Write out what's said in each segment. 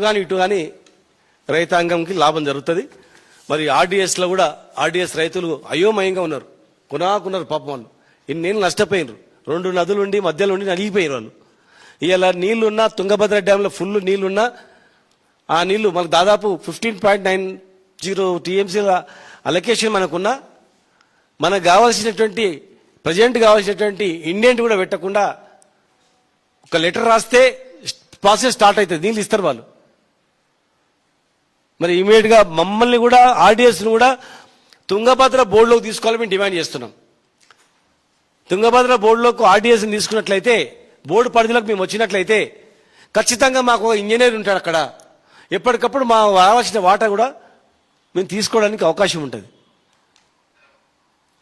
కానీ ఇటు కానీ రైతాంగంకి లాభం జరుగుతుంది. మరి ఆర్డీఎస్లో కూడా ఆర్డీఎస్ రైతులు అయోమయంగా ఉన్నారు, కొనాకున్నారు పాపం. వాళ్ళు ఇన్నేళ్ళు నష్టపోయినారు. 2 నదులు ఉండి మధ్యలో ఉండి నలిగిపోయారు వాళ్ళు. ఇలా నీళ్లున్నా తుంగభద్ర డ్యాంలో ఫుల్ నీళ్లున్నా ఆ నీళ్లు మనకు దాదాపు 15.90 టీఎంసీల అలొకేషన్ మనకున్నా మనకు కావాల్సినటువంటి ప్రజెంట్ కావాల్సినటువంటి ఇండెంట్ కూడా పెట్టకుండా ఒక లెటర్ రాస్తే ప్రాసెస్ స్టార్ట్ అవుతుంది, నీళ్ళు ఇస్తారు వాళ్ళు. మరి ఇమీడియట్గా మమ్మల్ని కూడా ఆర్డీఎస్ను కూడా తుంగభద్ర బోర్డులోకి తీసుకోవాలని మేము డిమాండ్ చేస్తున్నాం. తుంగభద్ర బోర్డులోకి ఆర్డీఎస్ని తీసుకున్నట్లయితే, బోర్డు పరిధిలోకి మేము వచ్చినట్లయితే ఖచ్చితంగా మాకు ఒక ఇంజనీర్ ఉంటాడు అక్కడ. ఎప్పటికప్పుడు మా రావాల్సిన వాటా కూడా మేము తీసుకోవడానికి అవకాశం ఉంటుంది.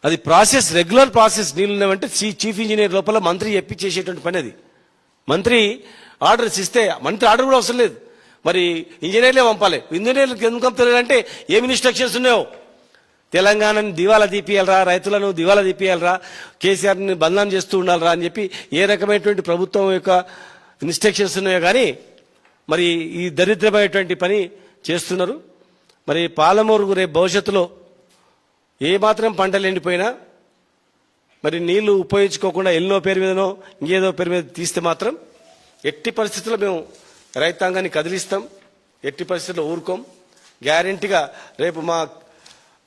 అది ప్రాసెస్, రెగ్యులర్ ప్రాసెస్. నీళ్ళు ఉన్నామంటే చీఫ్ ఇంజనీర్ లోపల మంత్రి చెప్పి చేసేటువంటి పని అది. మంత్రి ఆర్డర్స్ ఇస్తే, మంత్రి ఆర్డర్ కూడా అవసరం లేదు, మరి ఇంజనీర్లే పంపాలి. ఇంజనీర్లకు ఎందుకు పంపుతారంటే ఏమి ఇన్స్ట్రక్షన్స్ ఉన్నాయో, తెలంగాణని దివాలా తీపియాలరా, రైతులను దివాలా తీపియాలరా, కేసీఆర్ని బదనాం చేస్తూ ఉండాలరా అని చెప్పి ఏ రకమైనటువంటి ప్రభుత్వం యొక్క ఇన్స్ట్రక్షన్స్ ఉన్నాయో కానీ మరి ఈ దరిద్రమైనటువంటి పని చేస్తున్నారు. మరి పాలమూరు రేపు భవిష్యత్తులో ఏమాత్రం పంటలు ఎండిపోయినా మరి నీళ్లు ఉపయోగించుకోకుండా ఎన్నో పేరు మీదనో ఇంకేదో పేరు మీద తీస్తే మాత్రం ఎట్టి పరిస్థితుల్లో మేము రైతాంగాన్ని కదిలిస్తాం, ఎట్టి పరిస్థితుల్లో ఊరుకోం. గ్యారెంటీగా రేపు మా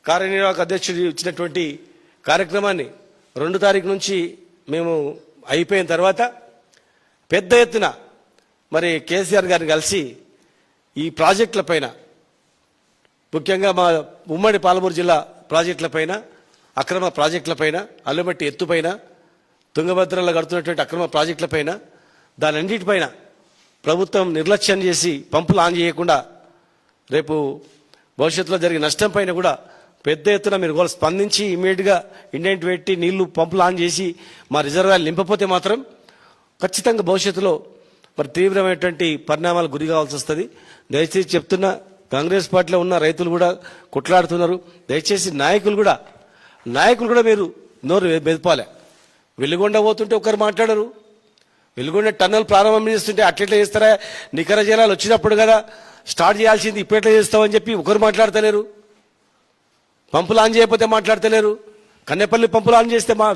కార్యనిర్వాహక అధ్యక్షుడు ఇచ్చినటువంటి కార్యక్రమాన్ని 2 తారీఖు నుంచి మేము అయిపోయిన తర్వాత పెద్ద ఎత్తున మరి కేసీఆర్ గారిని కలిసి ఈ ప్రాజెక్టుల పైన, ముఖ్యంగా మా ఉమ్మడి పాలమూరు జిల్లా ప్రాజెక్టుల పైన, అక్రమ ప్రాజెక్టుల పైన, అల్లమట్టి ఎత్తుపైన, తుంగభద్రలో కడుతున్నటువంటి అక్రమ ప్రాజెక్టుల పైన, దానన్నిటిపైన ప్రభుత్వం నిర్లక్ష్యం చేసి పంపులు ఆన్ చేయకుండా రేపు భవిష్యత్తులో జరిగే నష్టం పైన కూడా పెద్ద ఎత్తున మీరు కూడా స్పందించి ఇమీడియట్గా ఇండెంట్ పెట్టి నీళ్లు పంపులు ఆన్ చేసి మా రిజర్వాయర్లు నింపపోతే మాత్రం ఖచ్చితంగా భవిష్యత్తులో మరి తీవ్రమైనటువంటి పరిణామాలకు గురి కావాల్సి వస్తుంది. దయచేసి చెప్తున్నా, కాంగ్రెస్ పార్టీలో ఉన్న రైతులు కూడా కొట్లాడుతున్నారు. దయచేసి నాయకులు కూడా మీరు నోరు బెదపాలి. వెలుగొండ పోతుంటే ఒకరు మాట్లాడరు, వెలుగొండ టన్నల్ ప్రారంభం చేస్తుంటే అట్లెట్లా చేస్తారా, నికర జలాలు వచ్చినప్పుడు కదా స్టార్ట్ చేయాల్సింది, ఇప్పుడు ఎట్లా చేస్తామని చెప్పి ఒకరు మాట్లాడతలేరు. పంపులు ఆన్ చేయకపోతే మాట్లాడతలేరు, కన్నెపల్లి పంపులు ఆన్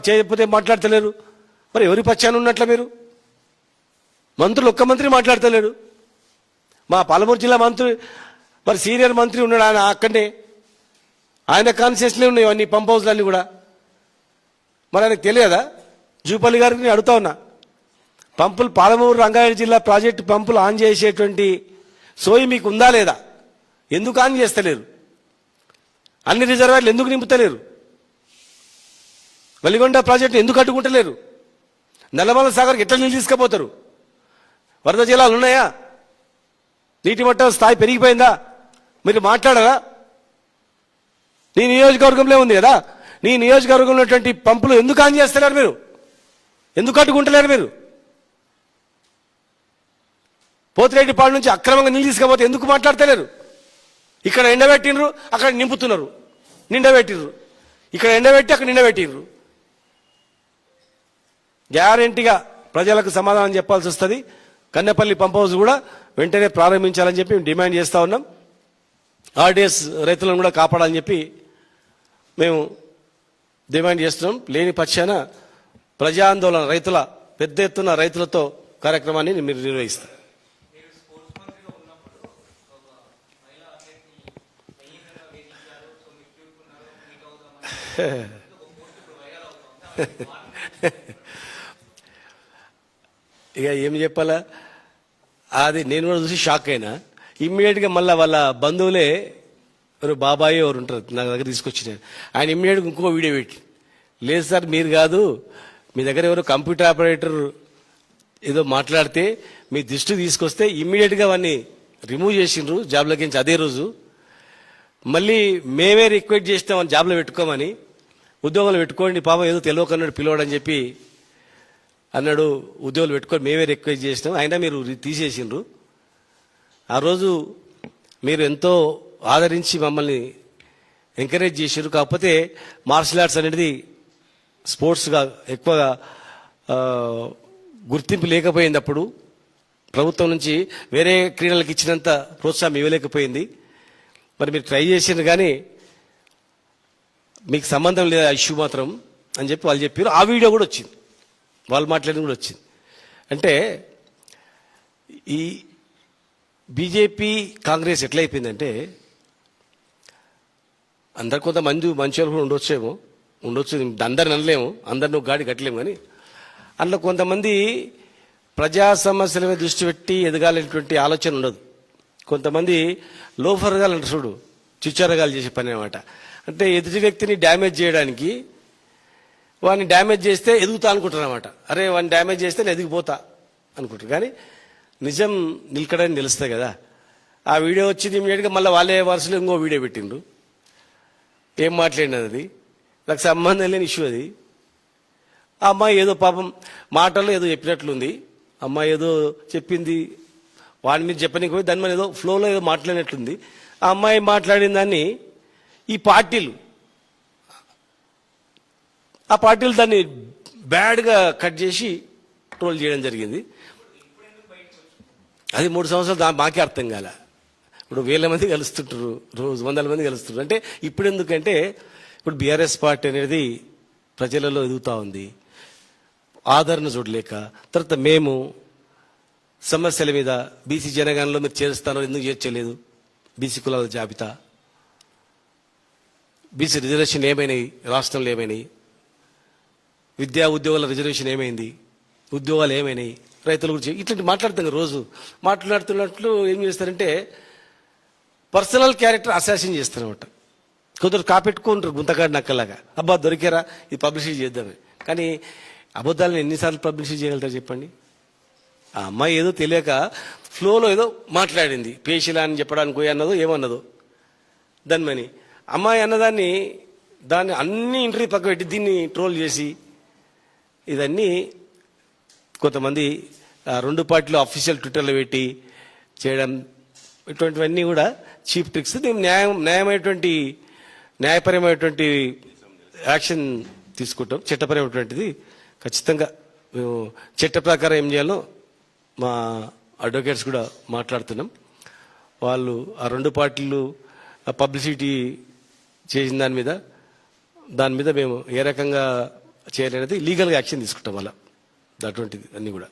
చేయకపోతే మాట్లాడతలేరు. మరి ఎవరి పక్షాన ఉన్నట్ల మీరు? మంత్రులు ఒక్క మంత్రి మాట్లాడతలేడు. మా పాలమూరు జిల్లా మంత్రి మరి సీనియర్ మంత్రి ఉన్నాడు, ఆయన అక్కడే, ఆయన కాన్షియస్లే ఉన్నాయి అన్ని పంప్ హౌస్లన్నీ కూడా. మరి ఆయనకు తెలియదా? జూపల్లి గారికి నేను అడుగుతా ఉన్నా, పంపులు పాలమూరు రంగారెడ్డి జిల్లా ప్రాజెక్టు పంపులు ఆన్ చేసేటువంటి సోయి మీకు ఉందా లేదా? ఎందుకు ఆన్ చేస్తలేరు? అన్ని రిజర్వాయర్లు ఎందుకు నింపుతలేరు? వెలిగొండ ప్రాజెక్టు ఎందుకు అడ్డుకుంటలేరు? నల్లమల సాగర్కి ఎట్లా నీళ్ళు తీసుకుపోతారు? వరద జలాలు ఉన్నాయా? నీటి మట్టం స్థాయి పెరిగిపోయిందా? మీరు మాట్లాడరా? నీ నియోజకవర్గంలో ఉంది కదా, నీ నియోజకవర్గంలో ఉన్నటువంటి పంపులు ఎందుకు ఆన్ చేస్తలేరు మీరు? ఎందుకు అడ్డుకుంటలేరు మీరు? పోతిరెడ్డిపాడు నుంచి అక్రమంగా నీళ్ళు తీసుకపోతే ఎందుకు మాట్లాడతలేరు? ఇక్కడ ఎండబెట్టినరు, అక్కడ నింపుతున్నారు, నిండబెట్టిర్రు. ఇక్కడ ఎండబెట్టి అక్కడ నిండబెట్టిర్రు. గ్యారెంటీగా ప్రజలకు సమాధానం చెప్పాల్సి వస్తుంది. కన్నెపల్లి పంప్ హౌస్ కూడా వెంటనే ప్రారంభించాలని చెప్పి మేము డిమాండ్ చేస్తూ ఉన్నాం. ఆర్డీఎస్ రైతులను కూడా కాపాడాలని చెప్పి మేము డిమాండ్ చేస్తున్నాం. లేని పక్షాన ప్రజా ఆందోళన, రైతుల పెద్ద ఎత్తున రైతులతో కార్యక్రమాన్ని మీరు నిర్వహిస్తారు. ఇక ఏం చెప్పాలా, అది నేను కూడా చూసి షాక్ అయినా. ఇమ్మీడియట్గా మళ్ళీ వాళ్ళ బంధువులే ఎవరు బాబాయ్ ఎవరు ఉంటారు నా దగ్గర తీసుకొచ్చిన ఆయన ఇమ్మీడియట్గా ఇంకో వీడియో పెట్టి, లేదు సార్ మీరు కాదు, మీ దగ్గర ఎవరు కంప్యూటర్ ఆపరేటర్ ఏదో మాట్లాడితే మీ దృష్టి తీసుకొస్తే ఇమ్మీడియట్గా అవన్నీ రిమూవ్ చేసిండ్రు జాబ్లోకి నుంచి అదే రోజు. మళ్ళీ మేమే రిక్వెస్ట్ చేస్తామని జాబ్లో పెట్టుకోమని, ఉద్యోగాలు పెట్టుకోండి పాపం ఏదో తెలియకన్నాడు పిలవడని చెప్పి అన్నాడు. ఉద్యోగాలు పెట్టుకొని మేమే రిక్వెస్ట్ చేసినాం, అయినా మీరు తీసేసిండ్రు. ఆ రోజు మీరు ఎంతో ఆదరించి మమ్మల్ని ఎంకరేజ్ చేసారు. కాకపోతే మార్షల్ ఆర్ట్స్ అనేది స్పోర్ట్స్గా ఎక్కువగా గుర్తింపు లేకపోయింది. అప్పుడు ప్రభుత్వం నుంచి వేరే క్రీడలకు ఇచ్చినంత ప్రోత్సాహం ఇవ్వలేకపోయింది. మరి మీరు ట్రై చేసిండ్రు కానీ మీకు సంబంధం లేదు ఆ ఇష్యూ మాత్రం అని చెప్పి వాళ్ళు చెప్పారు. ఆ వీడియో కూడా వచ్చింది, వాళ్ళు మాట్లాడింది కూడా వచ్చింది. అంటే ఈ బీజేపీ కాంగ్రెస్ ఎట్లయిపోయిందంటే, అందరు కొంతమంది మంచి వాళ్ళు కూడా ఉండొచ్చు, అందరిని అనలేము, అందరిని ఒక గాడి కట్టలేము. కానీ అందులో కొంతమంది ప్రజా సమస్యల మీద దృష్టి పెట్టి ఎదగాలనేటువంటి ఆలోచన ఉండదు. కొంతమంది లోఫర్గాలు అంటే చూడు, చిచ్చరగాలు చేసే పని అనమాట. అంటే ఎదుటి వ్యక్తిని డ్యామేజ్ చేయడానికి, వాడిని డ్యామేజ్ చేస్తే ఎదుగుతా అనుకుంటారు అనమాట. అరే వాడిని డ్యామేజ్ చేస్తే నేను ఎదిగిపోతా అనుకుంటారు. కానీ నిజం నిలకడని తెలుస్తాయి కదా. ఆ వీడియో వచ్చింది, ఇమీడియట్గా మళ్ళీ వాళ్ళే వరుసలో ఇంకో వీడియో పెట్టిండ్రు. ఏం మాట్లాడినది అది, నాకు సంబంధం లేని ఇష్యూ అది. ఆ అమ్మాయి ఏదో పాపం మాటల్లో ఏదో చెప్పినట్లుంది, అమ్మాయి ఏదో చెప్పింది, వాడి మీద చెప్పనీకి దాని మీద ఏదో ఫ్లోలో ఏదో మాట్లాడినట్లుంది. ఆ అమ్మాయి మాట్లాడిన దాన్ని ఈ పార్టీలు దాన్ని బ్యాడ్గా కట్ చేసి ట్రోల్ చేయడం జరిగింది. అది 3 సంవత్సరాలు మాకే అర్థం కాల. ఇప్పుడు 1000 మంది కలుస్తుంటారు, రోజు 100 మంది కలుస్తుంటారు. అంటే ఇప్పుడు ఎందుకంటే ఇప్పుడు బీఆర్ఎస్ పార్టీ అనేది ప్రజలలో ఎదుగుతూ ఉంది, ఆదరణ చూడలేక. తర్వాత మేము సమస్యల మీద బీసీ జనగణనలో మీరు చేరుస్తానో ఎందుకు చేర్చలేదు, బీసీ కులాల జాబితా, బీసీ రిజర్వేషన్ ఏమైనాయి, రాష్ట్రంలో ఏమైనాయి, విద్యా ఉద్యోగాల రిజర్వేషన్ ఏమైంది, ఉద్యోగాలు ఏమైనాయి, రైతుల గురించి ఇట్లాంటి మాట్లాడుతాం. రోజు మాట్లాడుతున్నట్లు ఏం చేస్తారంటే పర్సనల్ క్యారెక్టర్ అసాసిన్ చేస్తారన్నమాట. కొందరు కాపెట్టుకుంటారు గుంతకాడి నక్కలాగా, అబ్బా దొరికారా ఇది పబ్లిసిటీ చేద్దామే. కానీ అబద్ధాలను ఎన్నిసార్లు పబ్లిసిటీ చేయగలుగుతారు చెప్పండి. ఆ అమ్మాయి ఏదో తెలియక ఫ్లోలో ఏదో మాట్లాడింది, పేషిలా అని చెప్పడానికి అన్నదో ఏమన్నదో దానిమని అమ్మాయి అన్నదాన్ని దాన్ని అన్ని ఇంటర్వ్యూ పక్క పెట్టి దీన్ని ట్రోల్ చేసి ఇదన్నీ కొంతమంది 2 పార్టీలు అఫీషియల్ ట్విట్టర్లో పెట్టి చేయడం, ఇటువంటివన్నీ కూడా చీప్ ట్రిక్స్. మేము న్యాయపరమైనటువంటి యాక్షన్ తీసుకుంటాం. చట్టపరమైనటువంటిది ఖచ్చితంగా మేము చట్ట ప్రకారం ఏం చేయాలో మా అడ్వకేట్స్ కూడా మాట్లాడుతున్నాం. వాళ్ళు ఆ 2 పార్టీలు పబ్లిసిటీ చేసిన దాని మీద మేము ఏ రకంగా చేయాలనేది లీగల్గా యాక్షన్ తీసుకుంటాం. అలా అటువంటిది అన్నీ కూడా